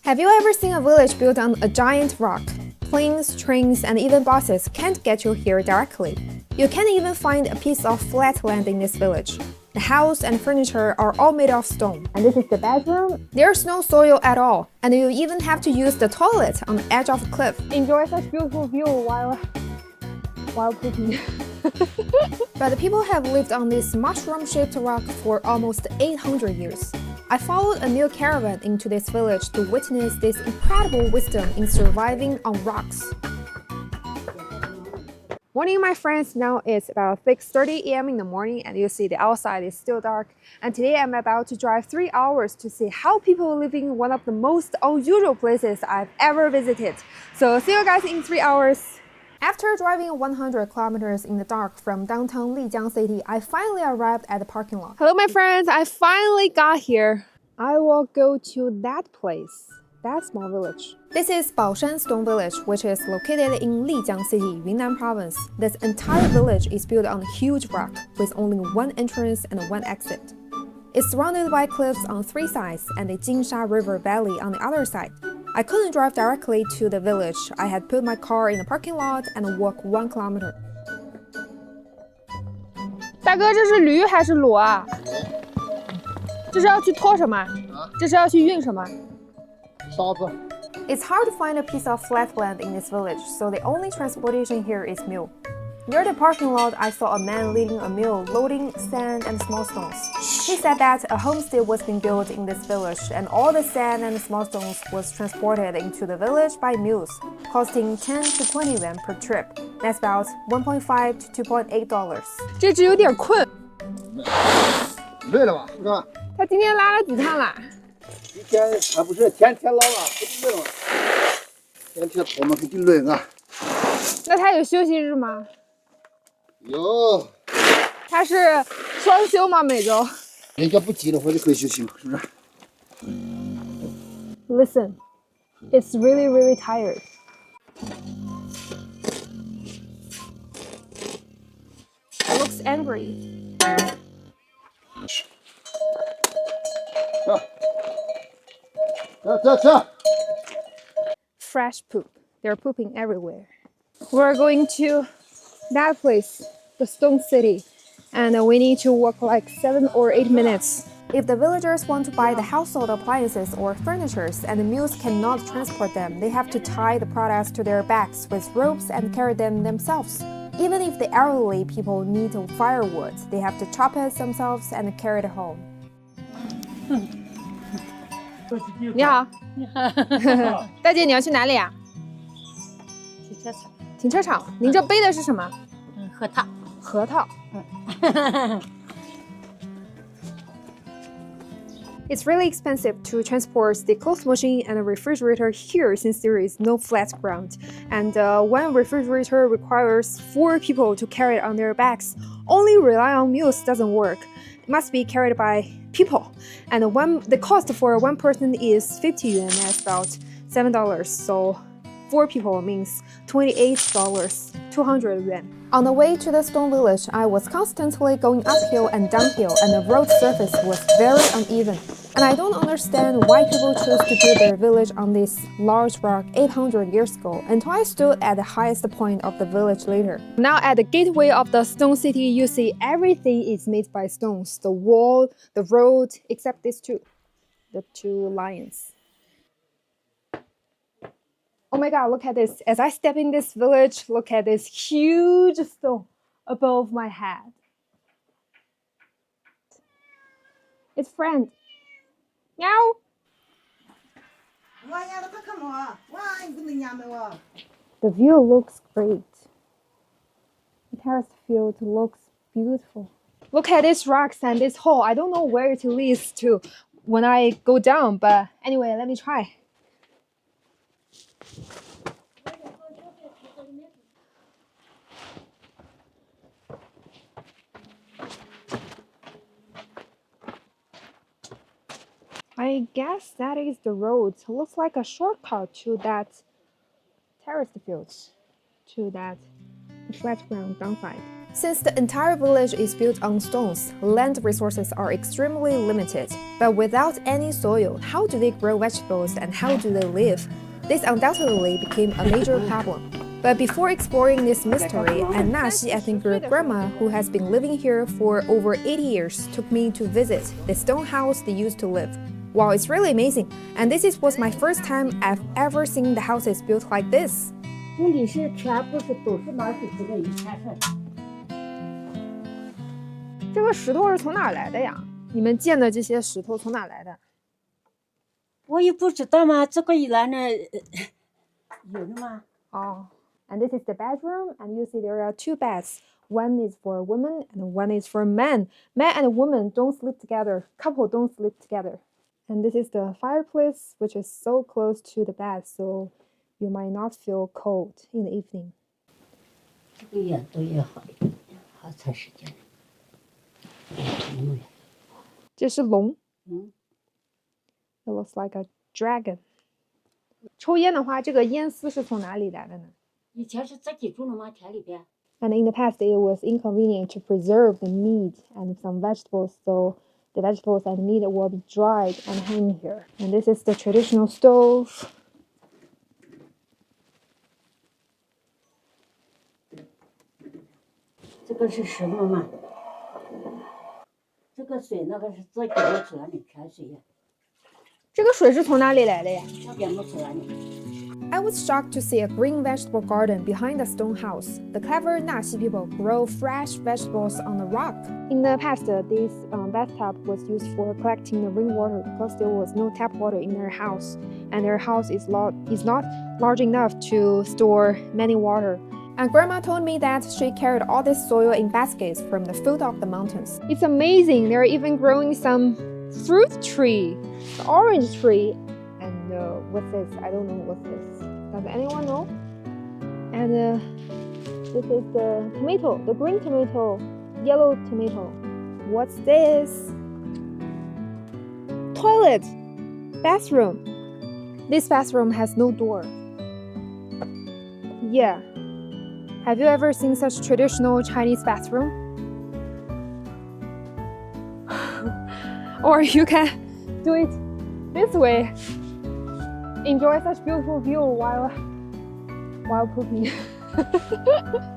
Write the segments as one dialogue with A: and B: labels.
A: Have you ever seen a village built on a giant rock? Planes, trains, and even buses can't get you here directly. You can't even find a piece of flat land in this village. The house and furniture are all made of stone. And this is the bedroom. There's no soil at all, and you even have to use the toilet on the edge of a cliff. Enjoy such beautiful view while pooping. But the people have lived on this mushroom-shaped rock for almost 800 years. I followed a Mule caravan into this village to witness this incredible wisdom in surviving on rocks. Morning, my friends. Now it's about 6:30 a.m. in the morning, and you see the outside is still dark. And today I'm about to drive 3 hours to see how people live in one of the most unusual places I've ever visited. So see you guys in 3 hours. After driving 100 kilometers in the dark from downtown Lijiang City, I finally arrived at the parking lot. Hello, my friends. I finally got here. I will go to that place, that small village. This is Baoshan Stone Village, which is located in Lijiang City, Yunnan Province. This entire village is built on a huge rock with only one entrance and one exit. It's surrounded by cliffs on 3 sides and the Jingsha River Valley on the other side. I couldn't drive directly to the village. I had put my car in the parking lot and walked 1 kilometer. 大哥，这是驴还是骡啊？这是要去拖什么？这是要去运什么？沙子。It's hard to find a piece of flat land in this village, so the only transportation here is mule. Near the parking lot, I saw a man leading a mule loading sand and small stones. He said that a homestead was being built in this village, and all the sand and small stones was transported into the village by mules, costing 10 to 20 yuan per trip. That's about $1.5 to $2.8. 这只有点困。累了吧？是吧？他今天拉了几趟了？一天还不是天天拉了，不累了。天天拖嘛，肯定累啊。那他有休息日吗？有。他是双休吗？每周？人家不急的话就可以休息嘛，是不是 ？Listen, it's really, really tired. It looks angry. Fresh poop. They're pooping everywhere. We're going to that place, the Stone City, and we need to walk like 7 or 8 minutes. If the villagers want to buy the household appliances or furniture and the mules cannot transport them, they have to tie the products to their backs with ropes and carry them themselves. Even if the elderly people need firewood, they have to chop it themselves and carry it home. 你好，你好，大姐，你要去哪里啊？停车场。停车场，您这背的是什么？核桃。核桃。It's really expensive to transport the clothes machine and a refrigerator here since there is no flat ground. And one refrigerator requires 4 people to carry it on their backs. Only rely on mules doesn't work. It must be carried by people. And the cost for one person is 50 yuan, that's about $7. So 4 people means $28, 200 yuan. On the way to the stone village, I was constantly going uphill and downhill, and the road surface was very uneven. And I don't understand why people chose to build their village on this large rock 800 years ago until I stood at the highest point of the village later. Now at the gateway of the stone city, you see everything is made by stones. The wall, the road, except these two. The 2 lions. Oh my god, look at this. As I step in this village, look at this huge stone above my head. It's friend. Meow. The view looks great. The terraced field looks beautiful. Look at these rocks and this hole. I don't know where it leads to when I go down, but anyway, let me try. I guess that is the road. It looks like a shortcut to that terraced field, to that flat ground downside. Since the entire village is built on stones, land resources are extremely limited. But without any soil, how do they grow vegetables and how do they live? This undoubtedly became a major problem. But before exploring this mystery, at Naxi ethnic group grandma, who has been living here for over 80 years, took me to visit the stone house they used to live. Wow, it's really amazing. And this was my first time I've ever seen the houses built like this.
B: 问题是全部都是拿石头的一片片。
A: 这个石头是从哪儿来的呀？你们建的这些石头从哪儿来的？
B: 我也不知道嘛，这个一来呢，有的嘛。
A: 哦。And this is the bedroom, and you see there are two beds. One is for women and one is for men. Men and women don't sleep together. Couple don't sleep together. And this is the fireplace, which is so close to the bed, so you might not feel cold in the evening.
B: 这个也都也好一点，好长时间。
A: 这是龙。
B: It
A: looks like a dragon. 抽烟的话，这个烟丝是从哪里来的呢？
B: 以前是自己种的吗？田里边。
A: And in the past, it was inconvenient to preserve the meat and some vegetables, so the vegetables and meat will be dried and hang here. And this is the traditional stove.
B: 这个是石头嘛？这个水那个是自己的泉里泉水呀。
A: 这个水是从哪里来的呀？
B: 那边没泉里。
A: I was shocked to see a green vegetable garden behind the stone house. The clever Naxi people grow fresh vegetables on the rock. In the past, this bathtub was used for collecting the rainwater because there was no tap water in their house, and their house is not large enough to store many water. And Grandma told me that she carried all this soil in baskets from the foot of the mountains. It's amazing. They're even growing some fruit tree, the orange tree. And what's this? I don't know what's this. Does anyone know? And this is the tomato, the green tomato, yellow tomato. What's this? Toilet, bathroom. This bathroom has no door. Yeah. Have you ever seen such traditional Chinese bathroom? Or you can do it this way. Enjoy such beautiful view while pooping.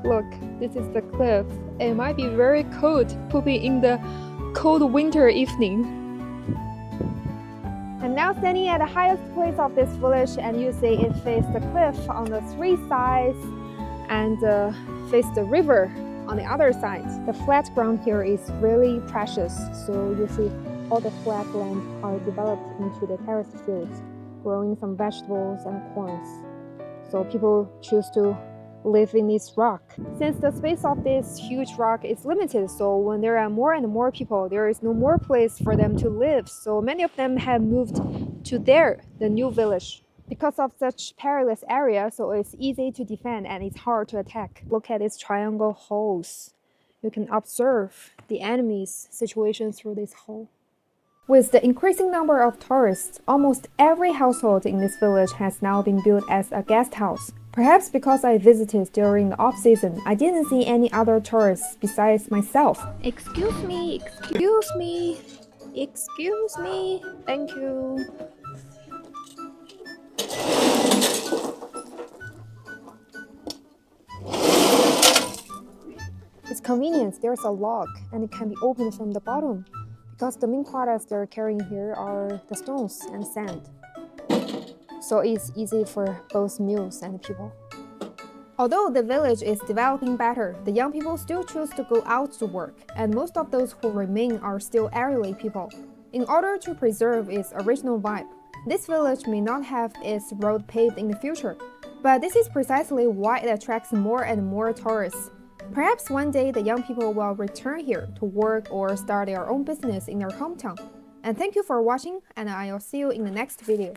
A: Look, this is the cliff. It might be very cold pooping in the cold winter evening. I'm now standing at the highest place of this village, and you see it faces the cliff on the three sides and face the river on the other side. The flat ground here is really precious, so you see all the flat land are developed into the terraced fields, growing some vegetables and corns. So people choose to live in this rock. Since the space of this huge rock is limited, so when there are more and more people, there is no more place for them to live. So many of them have moved to there, the new village. Because of such perilous area, so it's easy to defend and it's hard to attack. Look at these triangle holes. You can observe the enemy's situation through this hole. With the increasing number of tourists, almost every household in this village has now been built as a guest house. Perhaps because I visited during the off-season, I didn't see any other tourists besides myself. Excuse me, excuse me, excuse me, thank you. It's convenient, there's a lock and it can be opened from the bottom because the main products they're carrying here are the stones and sand. So it's easy for both mules and people. Although the village is developing better, the young people still choose to go out to work, and most of those who remain are still elderly people. In order to preserve its original vibe, this village may not have its road paved in the future, but this is precisely why it attracts more and more tourists. Perhaps one day the young people will return here to work or start their own business in their hometown. And thank you for watching, and I'll see you in the next video.